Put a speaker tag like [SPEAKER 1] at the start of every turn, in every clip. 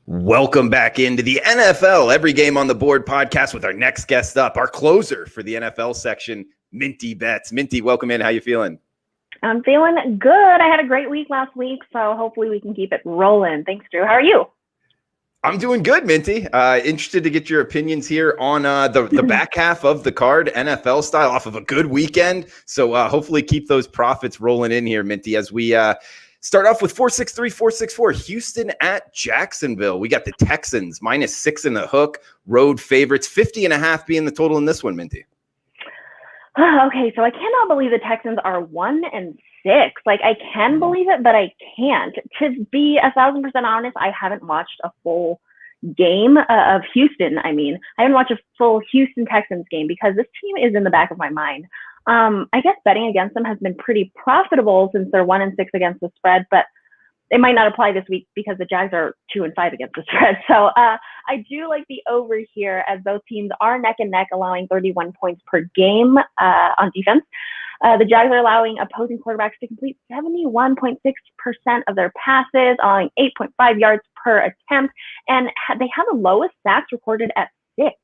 [SPEAKER 1] Welcome back into the NFL Every Game on the Board podcast with our next guest up, our closer for the NFL section, Minty Betts. Minty, welcome in. How you feeling?
[SPEAKER 2] I'm feeling good. I had a great week last week, so hopefully we can keep it rolling. Thanks, Drew. How are you?
[SPEAKER 1] I'm doing good, Minty. Interested to get your opinions here on the back half of the card, NFL style, off of a good weekend. So hopefully keep those profits rolling in here, Minty, as we start off with 463, 464, Houston at Jacksonville. We got the Texans -6 in the hook, road favorites, 50.5 being the total in this one, Minty.
[SPEAKER 2] Okay, so I cannot believe the Texans are 1-6. Like, I can believe it, but I can't. To be 1,000% honest, I haven't watched a full game of Houston. I haven't watched a full Houston Texans game because this team is in the back of my mind. I guess betting against them has been pretty profitable since they're 1-6 against the spread, but it might not apply this week because the Jags are 2-5 against the spread. So I do like the over here, as those teams are neck and neck, allowing 31 points per game on defense. The Jags are allowing opposing quarterbacks to complete 71.6% of their passes, allowing 8.5 yards per attempt, and they have the lowest sacks recorded at 6.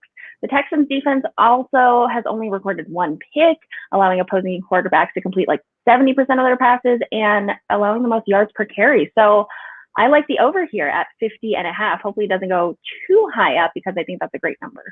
[SPEAKER 2] The Texans defense also has only recorded 1 pick, allowing opposing quarterbacks to complete like 70% of their passes and allowing the most yards per carry. So I like the over here at 50.5. Hopefully it doesn't go too high up because I think that's a great number.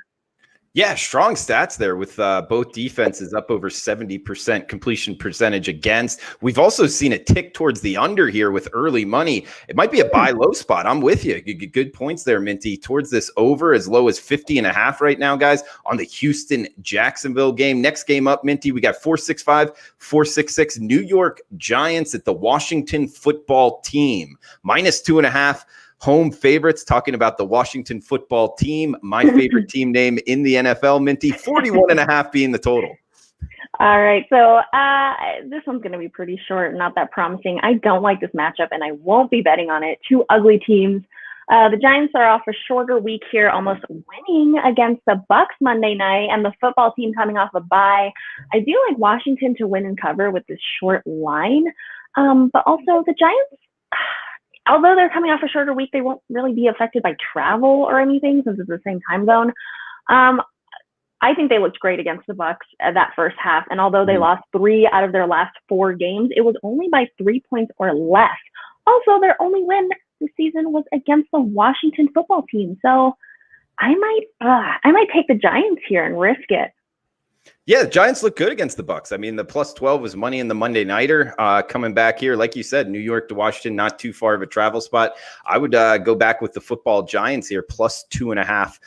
[SPEAKER 1] Yeah, strong stats there with both defenses up over 70% completion percentage against. We've also seen a tick towards the under here with early money. It might be a buy low spot. I'm with you. Good points there, Minty, towards this over as low as 50.5 right now, guys, on the Houston-Jacksonville game. Next game up, Minty, we got 465, 466 New York Giants at the Washington Football Team. -2.5. Home favorites, talking about the Washington Football Team, my favorite team name in the NFL, Minty, 41.5 being the total.
[SPEAKER 2] All right, so this one's going to be pretty short, not that promising. I don't like this matchup, and I won't be betting on it. Two ugly teams. The Giants are off a shorter week here, almost winning against the Bucs Monday night, and the football team coming off a bye. I do like Washington to win and cover with this short line, but also the Giants, although they're coming off a shorter week, they won't really be affected by travel or anything since it's the same time zone. I think they looked great against the Bucs that first half, and although they lost 3 out of their last 4 games, it was only by 3 points or less. Also, their only win this season was against the Washington Football Team. So I might take the Giants here and risk it.
[SPEAKER 1] Yeah, the Giants look good against the Bucs. I mean, the +12 was money in the Monday nighter. Coming back here, like you said, New York to Washington, not too far of a travel spot. I would go back with the football Giants here, +2.5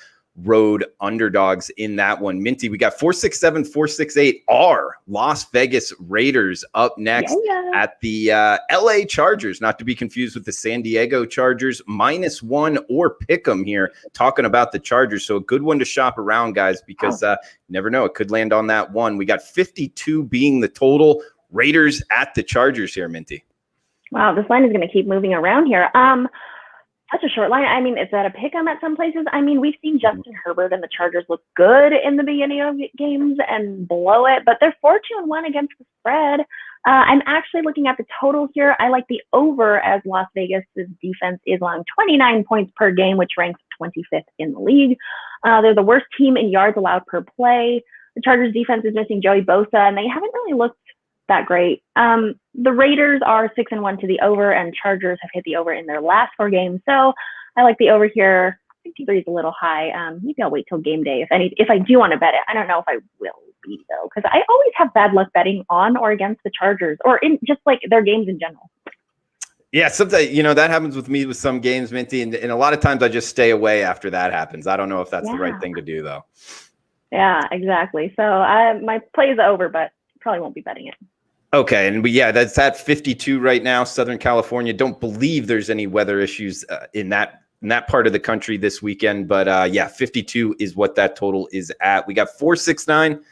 [SPEAKER 1] road underdogs in that one. Minty, we got 467, 468 our Las Vegas Raiders up next at the LA Chargers, not to be confused with the San Diego Chargers, -1 or pick 'em here, talking about the Chargers. So a good one to shop around, guys, because never know, it could land on that one. We got 52 being the total. Raiders at the Chargers here, Minty.
[SPEAKER 2] Wow, this line is going to keep moving around here. Such a short line. Is that a pick 'em at some places? We've seen Justin Herbert and the Chargers look good in the beginning of games and blow it, but they're 4-1 against the spread. I'm actually looking at the total here. I like the over, as Las Vegas' defense is allowing 29 points per game, which ranks 25th in the league. They're the worst team in yards allowed per play. The Chargers defense is missing Joey Bosa, and they haven't really looked that great. The Raiders are 6-1 to the over, and Chargers have hit the over in their last 4 games. So I like the over here. 53 is a little high. Maybe I'll wait till game day if I do want to bet it. I don't know if I will be though, because I always have bad luck betting on or against the Chargers, or in just like their games in general.
[SPEAKER 1] Yeah, sometimes, that happens with me with some games, Minty, and a lot of times I just stay away after that happens. I don't know if that's the right thing to do, though.
[SPEAKER 2] Yeah, exactly. So my play is over, but probably won't be betting it.
[SPEAKER 1] Okay, and that's at 52 right now, Southern California. Don't believe there's any weather issues in that part of the country this weekend, but 52 is what that total is at. We got 469,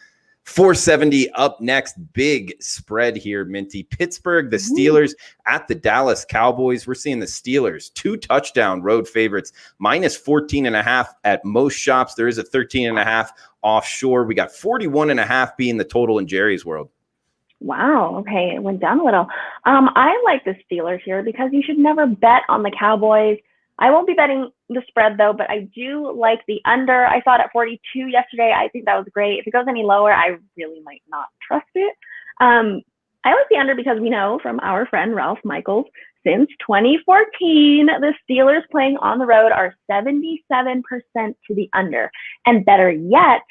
[SPEAKER 1] 470 up next. Big spread here, Minty. Pittsburgh, the Steelers at the Dallas Cowboys. We're seeing the Steelers 2 touchdown road favorites, -14.5 at most shops. There is a 13.5 offshore. We got 41.5 being the total in Jerry's world.
[SPEAKER 2] Wow. Okay. It went down a little. I like the Steelers here because you should never bet on the Cowboys. I won't be betting the spread though, but I do like the under. I saw it at 42 yesterday. I think that was great. If it goes any lower, I really might not trust it. I like the under because we know from our friend Ralph Michaels, since 2014, the Steelers playing on the road are 77% to the under. And better yet,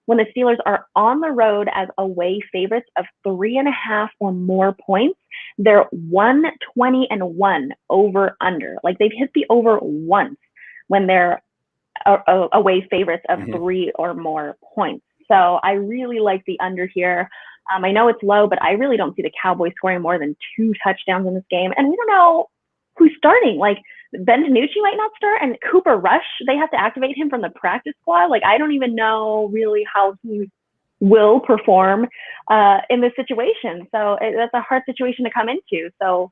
[SPEAKER 2] when the Steelers are on the road as away favorites of 3.5 or more points, they're 120-1 over under. Like they've hit the over once when they're away favorites of 3 or more points. So I really like the under here. I know it's low, but I really don't see the Cowboys scoring more than 2 touchdowns in this game. And we don't know who's starting. Like Ben DiNucci might not start, and Cooper Rush, they have to activate him from the practice squad. Like I don't even know really how he will perform in this situation. So that's a hard situation to come into. So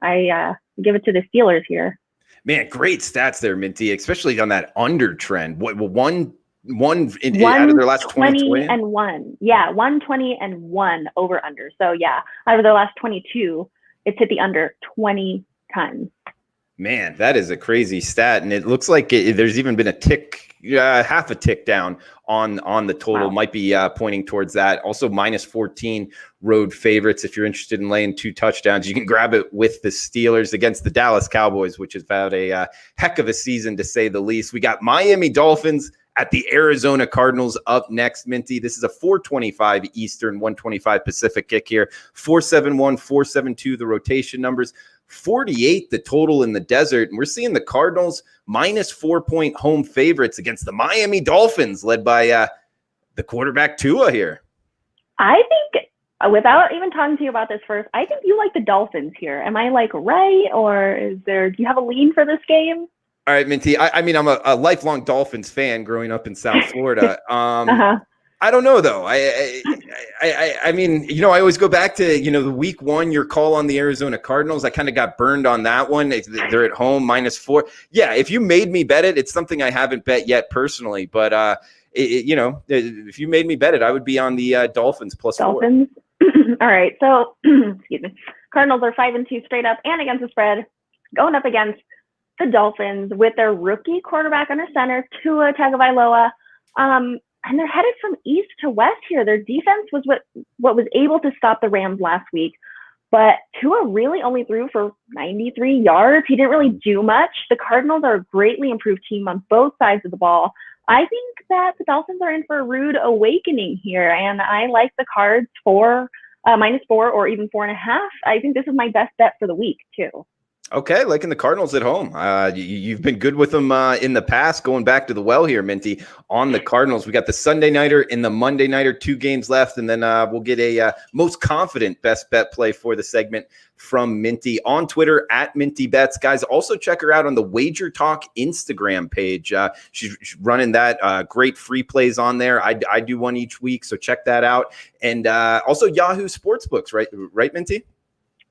[SPEAKER 2] I give it to the Steelers here.
[SPEAKER 1] Man, great stats there, Minty, especially on that under trend. What one
[SPEAKER 2] out
[SPEAKER 1] of their last 20
[SPEAKER 2] and 1. Yeah, 120-1 over under. So yeah, out of their last 22, it's hit the under 20 times.
[SPEAKER 1] Man, that is a crazy stat, and it looks like there's even been a tick, half a tick down on the total. Wow. Might be pointing towards that. Also, -14 road favorites. If you're interested in laying 2 touchdowns, you can grab it with the Steelers against the Dallas Cowboys, which is about a heck of a season to say the least. We got Miami Dolphins at the Arizona Cardinals up next, Minty. This is a 4:25 Eastern, 1:25 Pacific kick here. 471, 472, the rotation numbers. 48 the total in the desert, and we're seeing the Cardinals -4-point home favorites against the Miami Dolphins, led by the quarterback Tua here.
[SPEAKER 2] I think, without even talking to you about this first, I think you like the Dolphins here. Am I right, or do you have a lean for this game?
[SPEAKER 1] All right, Minty. I mean, I'm a lifelong Dolphins fan growing up in South Florida. I don't know though. I mean, I always go back to, the week 1, your call on the Arizona Cardinals. I kind of got burned on that one. They're at home -4. Yeah. If you made me bet it, it's something I haven't bet yet personally, but if you made me bet it, I would be on the Dolphins +4.
[SPEAKER 2] Dolphins. All right. So, excuse me. Cardinals are 5-2 straight up and against the spread, going up against the Dolphins with their rookie quarterback under center, Tua Tagovailoa. And they're headed from east to west here. Their defense was what was able to stop the Rams last week. But Tua really only threw for 93 yards. He didn't really do much. The Cardinals are a greatly improved team on both sides of the ball. I think that the Dolphins are in for a rude awakening here. And I like the Cards for -4 or even 4.5. I think this is my best bet for the week, too.
[SPEAKER 1] Okay, liking the Cardinals at home. You've been good with them in the past, going back to the well here, Minty, on the Cardinals. We got the Sunday Nighter and the Monday Nighter, 2 games left, and then we'll get a most confident best bet play for the segment from Minty on Twitter @MintyBets. Guys, also check her out on the WagerTalk Instagram page. She's running that great free plays on there. I do one each week, so check that out. And also Yahoo Sportsbooks, right, Minty?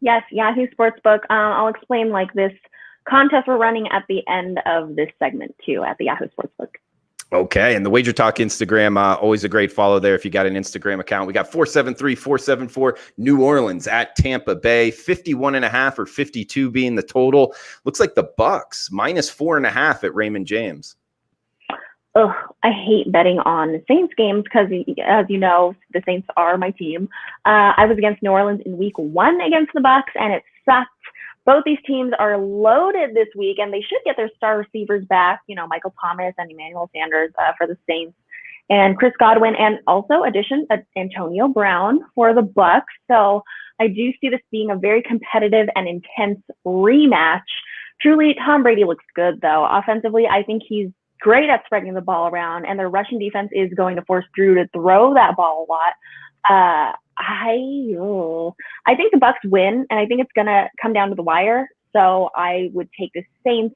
[SPEAKER 2] Yes, Yahoo Sportsbook. I'll explain this contest we're running at the end of this segment too at the Yahoo Sportsbook.
[SPEAKER 1] Okay, and the WagerTalk Instagram, always a great follow there if you got an Instagram account. We got 473, 474 New Orleans at Tampa Bay, 51.5 or 52 being the total. Looks like the Bucks -4.5 at Raymond James.
[SPEAKER 2] Ugh, I hate betting on Saints games because, as you know, the Saints are my team. I was against New Orleans in week 1 against the Bucks, and it sucked. Both these teams are loaded this week, and they should get their star receivers back, Michael Thomas and Emmanuel Sanders for the Saints, and Chris Godwin, and also addition Antonio Brown for the Bucks. So I do see this being a very competitive and intense rematch. Truly, Tom Brady looks good, though. Offensively, I think he's great at spreading the ball around, and their rushing defense is going to force Drew to throw that ball a lot. I think the Bucks win, and I think it's going to come down to the wire. So I would take the Saints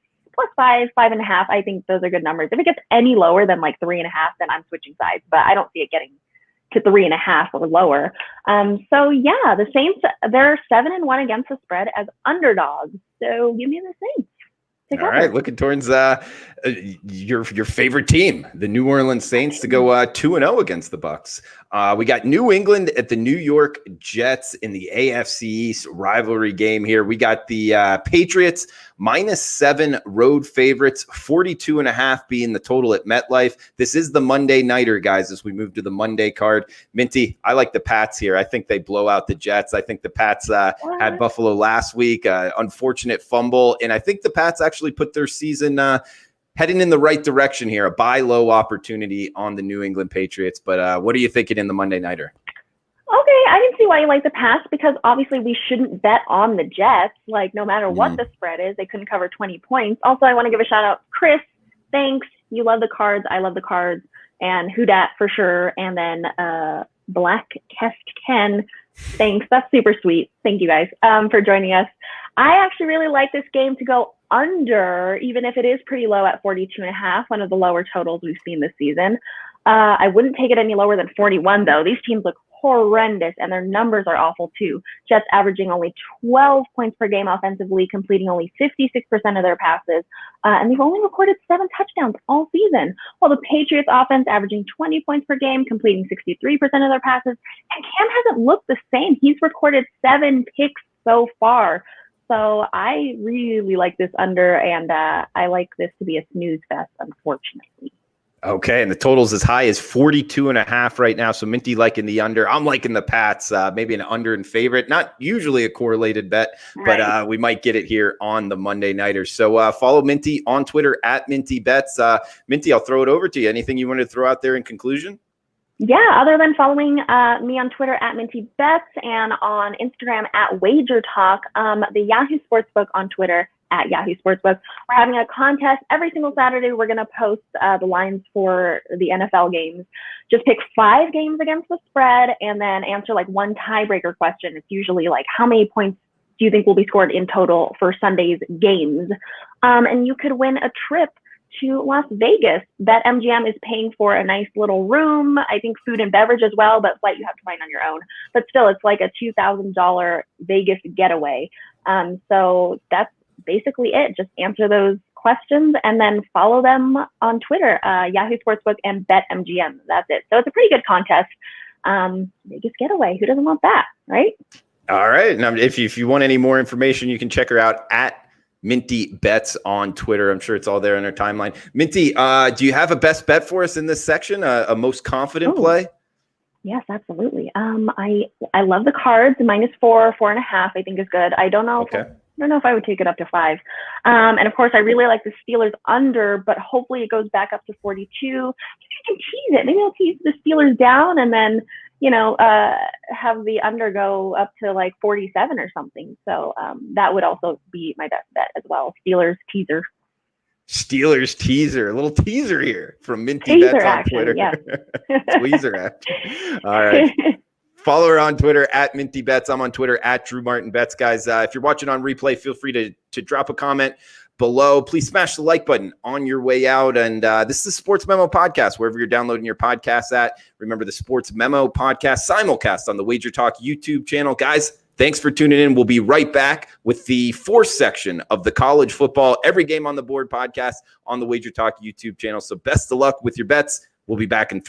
[SPEAKER 2] +5, 5.5. I think those are good numbers. If it gets any lower than 3.5, then I'm switching sides, but I don't see it getting to 3.5 or lower. So yeah, the Saints, they're 7-1 against the spread as underdogs. So give me the Saints.
[SPEAKER 1] All right, looking towards the Your favorite team, the New Orleans Saints, to go 2-0 against the Bucks. We got New England at the New York Jets in the AFC East rivalry game here. We got the Patriots -7 road favorites, 42.5 being the total at MetLife. This is the Monday nighter, guys, as we move to the Monday card. Minty, I like the Pats here. I think they blow out the Jets. I think the Pats had Buffalo last week, unfortunate fumble, and I think the Pats actually put their season heading in the right direction here, a buy low opportunity on the New England Patriots. But what are you thinking in the Monday nighter?
[SPEAKER 2] Okay, I can see why you like the Pats, because obviously we shouldn't bet on the Jets. Like, no matter what the spread is, they couldn't cover 20 points. Also, I want to give a shout out, Chris. Thanks. You love the cards. I love the cards. And Who Dat for sure. And then Black Kest Ken. Thanks. That's super sweet. Thank you guys for joining us. I actually really like this game to go under, even if it is pretty low at 42.5, one of the lower totals we've seen this season. I wouldn't take it any lower than 41, though. These teams look horrendous, and their numbers are awful, too. Jets averaging only 12 points per game offensively, completing only 56% of their passes, and they've only recorded 7 touchdowns all season, while the Patriots offense averaging 20 points per game, completing 63% of their passes, and Cam hasn't looked the same. He's recorded 7 picks so far. So I really like this under, and I like this to be a snooze fest, unfortunately.
[SPEAKER 1] Okay, and the total's as high as 42.5 right now. So Minty liking the under. I'm liking the Pats, maybe an under in favorite. Not usually a correlated bet, right, but we might get it here on the Monday nighter. So follow Minty on Twitter at MintyBets. Minty, I'll throw it over to you. Anything you want to throw out there in conclusion?
[SPEAKER 2] Yeah, other than following me on Twitter at MintyBets and on Instagram at WagerTalk, the Yahoo Sportsbook on Twitter at Yahoo Sportsbook. We're having a contest every single Saturday. We're going to post the lines for the NFL games. Just pick 5 games against the spread and then answer like one tiebreaker question. It's usually like, how many points do you think will be scored in total for Sunday's games? And you could win a trip to Las Vegas. BetMGM is paying for a nice little room, I think food and beverage as well, but flight you have to find on your own. But still, it's like a $2,000 Vegas getaway. So that's basically it. Just answer those questions and then follow them on Twitter, Yahoo Sportsbook and BetMGM. That's it. So it's a pretty good contest. Vegas getaway. Who doesn't want that, right?
[SPEAKER 1] All right. Now, if you want any more information, you can check her out at Minty Bets on Twitter. I'm sure it's all there in her timeline. Minty, do you have a best bet for us in this section? A most confident play?
[SPEAKER 2] Yes, absolutely. I love the cards. -4, 4.5, I think is good. I don't know.
[SPEAKER 1] Okay.
[SPEAKER 2] I don't know if I would take it up to 5. And of course, I really like the Steelers under, but hopefully it goes back up to 42. Maybe I can tease it. Maybe I'll tease the Steelers down and then, have the under go up to like 47 or something. So that would also be my best bet as well. Steelers teaser.
[SPEAKER 1] Steelers teaser. A little teaser here from Minty Bets on Twitter.
[SPEAKER 2] Yeah.
[SPEAKER 1] Tweezer action. All right. Follow her on Twitter at Minty Bets. I'm on Twitter at Drew Martin Bets. Guys, if you're watching on replay, feel free to drop a comment below. Please smash the like button on your way out. And this is the Sports Memo Podcast, wherever you're downloading your podcasts at. Remember the Sports Memo Podcast simulcast on the WagerTalk YouTube channel. Guys, thanks for tuning in. We'll be right back with the 4th section of the College Football Every Game on the Board podcast on the WagerTalk YouTube channel. So best of luck with your bets. We'll be back in 3.